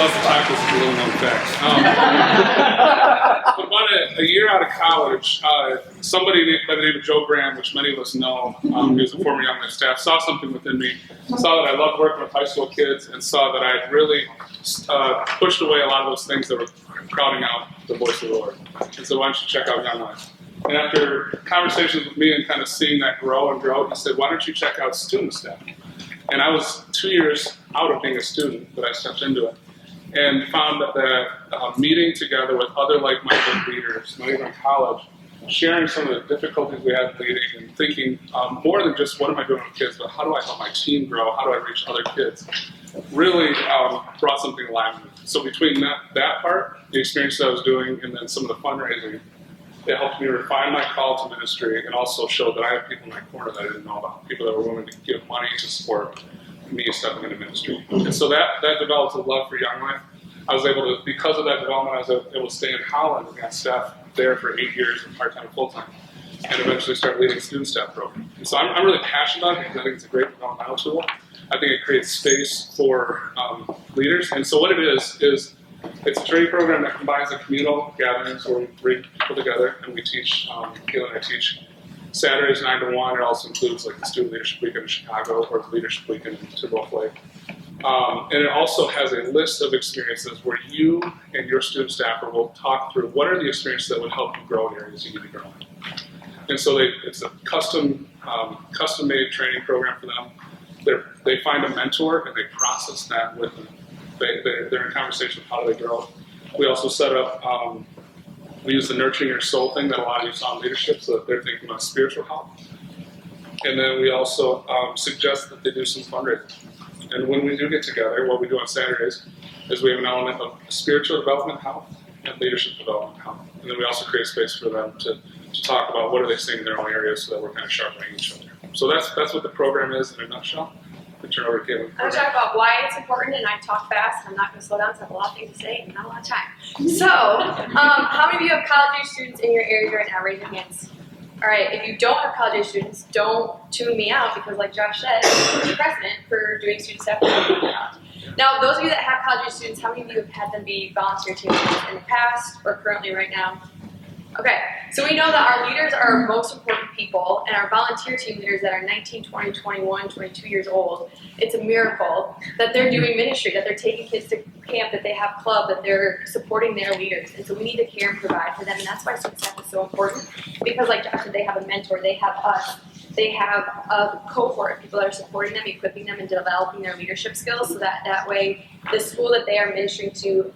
else to talk with some little known facts. About a year out of college, somebody by the name of Joe Graham, which many of us know, he was a former Young Life staff, saw something within me, saw that I loved working with high school kids, and saw that I had really pushed away a lot of those things that were crowding out the voice of the Lord. And so why don't you check out Young Life? And after conversations with me and kind of seeing that grow and grow, he said, why don't you check out student staff? And I was 2 years out of being a student, but I stepped into it and found that meeting together with other like-minded leaders, not even in college, sharing some of the difficulties we had leading and thinking more than just what am I doing with kids, but how do I help my team grow, how do I reach other kids, really brought something alive to me. So between that part, the experience that I was doing, and then some of the fundraising, it helped me refine my call to ministry and also showed that I had people in my corner that I didn't know about, people that were willing to give money to support me stepping into ministry. And so that developed a love for Young Life. I was able to, because of that development, I was able to stay in Holland and got staff there for 8 years, part-time and full-time, and eventually start leading a student staff program. And so I'm really passionate about it because I think it's a great developmental tool. I think it creates space for leaders. And so what it is it's a training program that combines the communal gatherings where we bring people together and we teach, Kaitlin and I teach Saturdays 9 to 1. It also includes like the Student Leadership Weekend in Chicago or the Leadership Weekend in Timberwolf Lake. And it also has a list of experiences where you and your student staffer will talk through what are the experiences that would help you grow in areas you need to grow in. And so it's a custom-made training program for them. They find a mentor and they process that with them. They're in conversation with how do they grow. We also set up, we use the nurturing your soul thing that a lot of you saw in leadership, so that they're thinking about spiritual health. And then we also suggest that they do some fundraising. And when we do get together, what we do on Saturdays is we have an element of spiritual development health and leadership development health. And then we also create space for them to talk about what are they seeing in their own areas so that we're kind of sharpening each other. So that's what the program is in a nutshell. We turn over to Kaitlin. I'm going to talk about why it's important, and I talk fast. I'm not going to slow down because I have a lot of things to say and not a lot of time. So, how many of you have college-age students in your area right now? Raise your hands. All right, if you don't have college-age students, don't tune me out because, like Josh said, it's precedent for doing student staff. Now, those of you that have college-age students, how many of you have had them be volunteer team leaders in the past or currently right now? Okay, so we know that our leaders are our most important people, and our volunteer team leaders that are 19, 20, 21, 22 years old, it's a miracle that they're doing ministry, that they're taking kids to camp, that they have club, that they're supporting their leaders. And so we need to care and provide for them, and that's why student staff is so important, because like Josh said, they have a mentor, they have us, they have a cohort of people that are supporting them, equipping them, and developing their leadership skills, so that way the school that they are ministering to,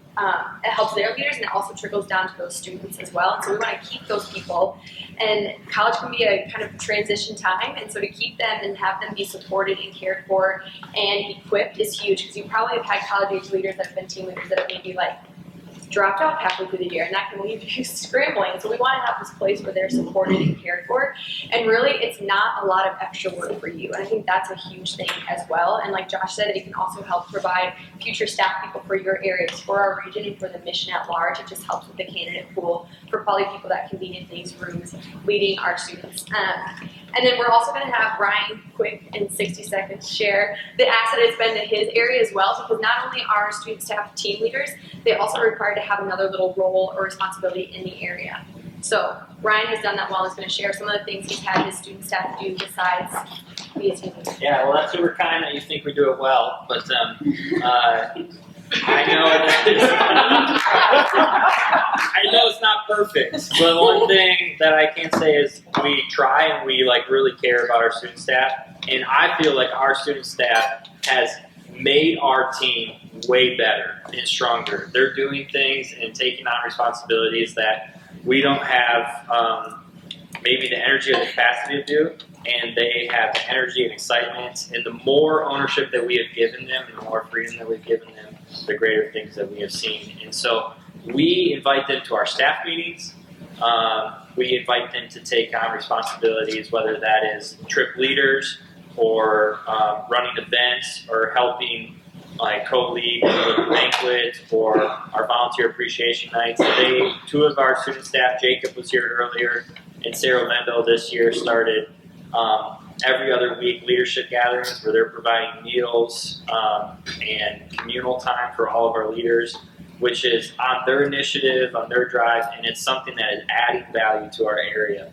it helps their leaders, and it also trickles down to those students as well. And so we want to keep those people. And college can be a kind of transition time, and so to keep them and have them be supported and cared for and equipped is huge, because you probably have had college-age leaders that have been team leaders that have maybe like dropped off halfway through the year, and that can leave you scrambling. So we want to have this place where they're supported and cared for, and really it's not a lot of extra work for you. And I think that's a huge thing as well. And like Josh said, it can also help provide future staff people for your areas, for our region, and for the mission at large. It just helps with the candidate pool for quality people that can be in these rooms leading our students. And then we're also going to have Ryan quick in 60 seconds share the asset it's been to his area as well, because not only are our student staff team leaders, they also are required to have another little role or responsibility in the area. So Ryan has done that well. He's going to share some of the things he's had his student staff do besides be a team leader. Yeah, well, that's super kind that you think we do it well, but I know it's not perfect, but one thing that I can say is we try and we like really care about our student staff, and I feel like our student staff has made our team way better and stronger. They're doing things and taking on responsibilities that we don't have maybe the energy or the capacity to do, and they have the energy and excitement, and the more ownership that we have given them and the more freedom that we've given them, the greater things that we have seen. And so we invite them to our staff meetings. We invite them to take on responsibilities, whether that is trip leaders or running events or helping like co-lead with banquet or our volunteer appreciation nights. Two of our student staff, Jacob was here earlier, and Sarah Mendel this year started Every other week, leadership gatherings where they're providing meals and communal time for all of our leaders, which is on their initiative, on their drive, and it's something that is adding value to our area.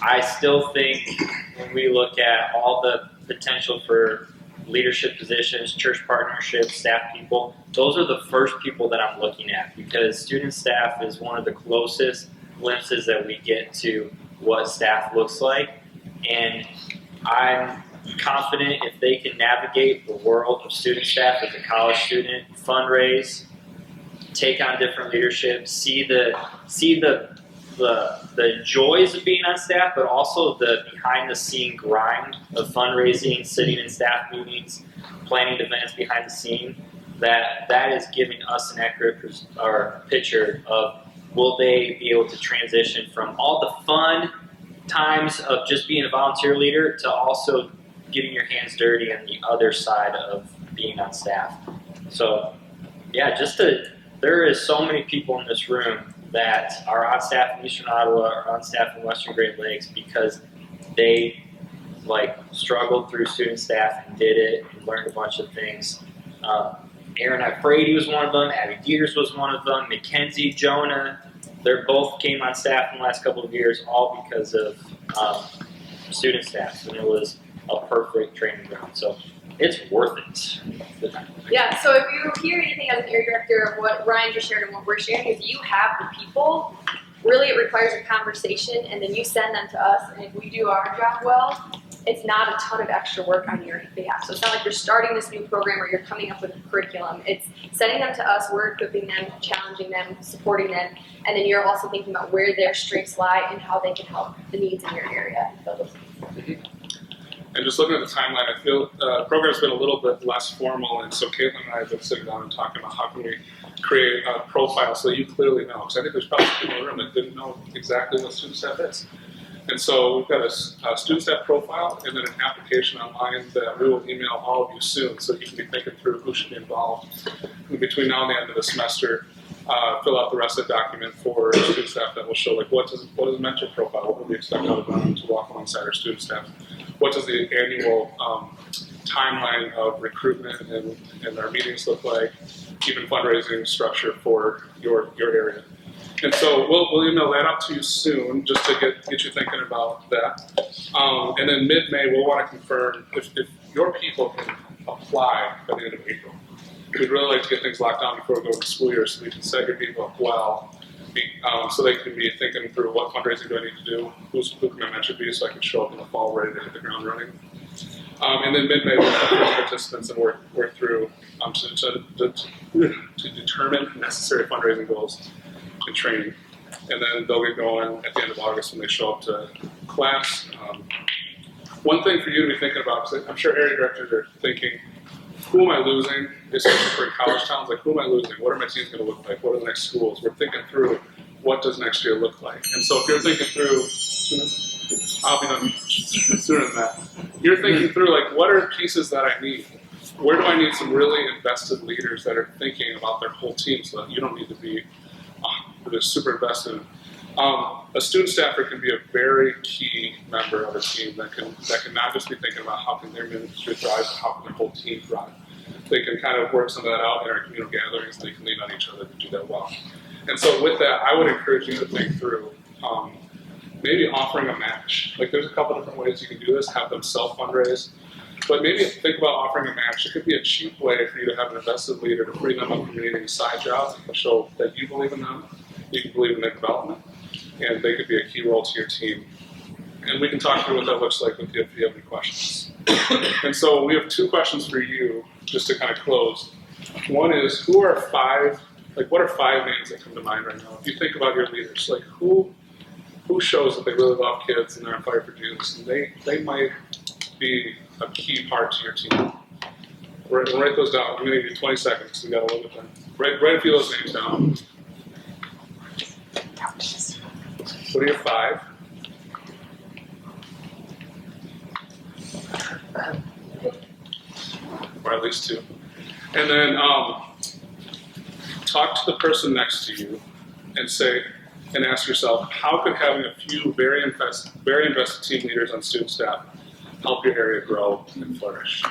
I still think when we look at all the potential for leadership positions, church partnerships, staff people, those are the first people that I'm looking at, because student staff is one of the closest glimpses that we get to what staff looks like. And I'm confident if they can navigate the world of student staff as a college student, fundraise, take on different leadership, see the joys of being on staff, but also the behind the scene grind of fundraising, sitting in staff meetings, planning events behind the scene, that is giving us an accurate picture of will they be able to transition from all the fun times of just being a volunteer leader to also getting your hands dirty on the other side of being on staff. So yeah, there is so many people in this room that are on staff in Eastern Ottawa or on staff in Western Great Lakes because they struggled through student staff and did it and learned a bunch of things. Aaron Ifrady was one of them, Abby Dieters was one of them, Mackenzie, Jonah, they both came on staff in the last couple of years, all because of student staff, and it was a perfect training ground. So it's worth it. Yeah, so if you hear anything as an area director of what Ryan just shared and what we're sharing, is you have the people, really it requires a conversation, and then you send them to us, and if we do our job well, it's not a ton of extra work on your behalf. So it's not like you're starting this new program or you're coming up with a curriculum. It's sending them to us, we're equipping them, challenging them, supporting them, and then you're also thinking about where their strengths lie and how they can help the needs in your area. And just looking at the timeline, I feel the program's been a little bit less formal, and so Kaitlin and I have been sitting down and talking about how can we create a profile so you clearly know, because I think there's probably people in the room that didn't know exactly what student staff is. And so we've got a student staff profile and then an application online that we will email all of you soon, so you can be thinking through who should be involved. And between now and the end of the semester, fill out the rest of the document for student staff that will show what is a mentor profile, what would we expect out of them to walk alongside our student staff, what does the annual timeline of recruitment and our meetings look like, even fundraising structure for your area. And so we'll email that out to you soon, just to get you thinking about that. And then mid-May, we'll want to confirm if your people can apply by the end of April. We'd really like to get things locked down before we go to the school year, so we can set your people up well, so they can be thinking through what fundraising do I need to do, who can my mentor be, so I can show up in the fall ready to hit the ground running. And then mid-May, we'll have participants and work through to determine necessary fundraising goals and training. And then they'll get going at the end of August when they show up to class. One thing for you to be thinking about, because I'm sure area directors are thinking, who am I losing, especially for college towns, who am I losing? What are my teams going to look like? What are the next schools? We're thinking through what does next year look like. And so if you're thinking through, I'll be done sooner than that. You're thinking through what are pieces that I need? Where do I need some really invested leaders that are thinking about their whole team, so that you don't need to be super invested in. A student staffer can be a very key member of a team that can not just be thinking about how can their ministry thrive, but how can their whole team thrive. They can kind of work some of that out in our communal gatherings, and they can lean on each other to do that well. And so with that, I would encourage you to think through maybe offering a match. There's a couple different ways you can do this, have them self-fundraise, but maybe think about offering a match. It could be a cheap way for you to have an invested leader to free them up from needing side jobs and show that you believe in them, you can believe in their development, and they could be a key role to your team. And we can talk through what that looks like with you if you have any questions. And so we have 2 questions for you, just to kind of close. One is, what are 5 names that come to mind right now? If you think about your leaders, who shows that they really love kids and they're on fire for Jesus, and they might be a key part to your team. Write those down. I'm going to give you 20 seconds. We got a little bit of time. Write a few of those names down. What are your 5? Or at least 2. And then talk to the person next to you and say, and ask yourself, how could having a few very invested team leaders on student staff help your area grow and flourish?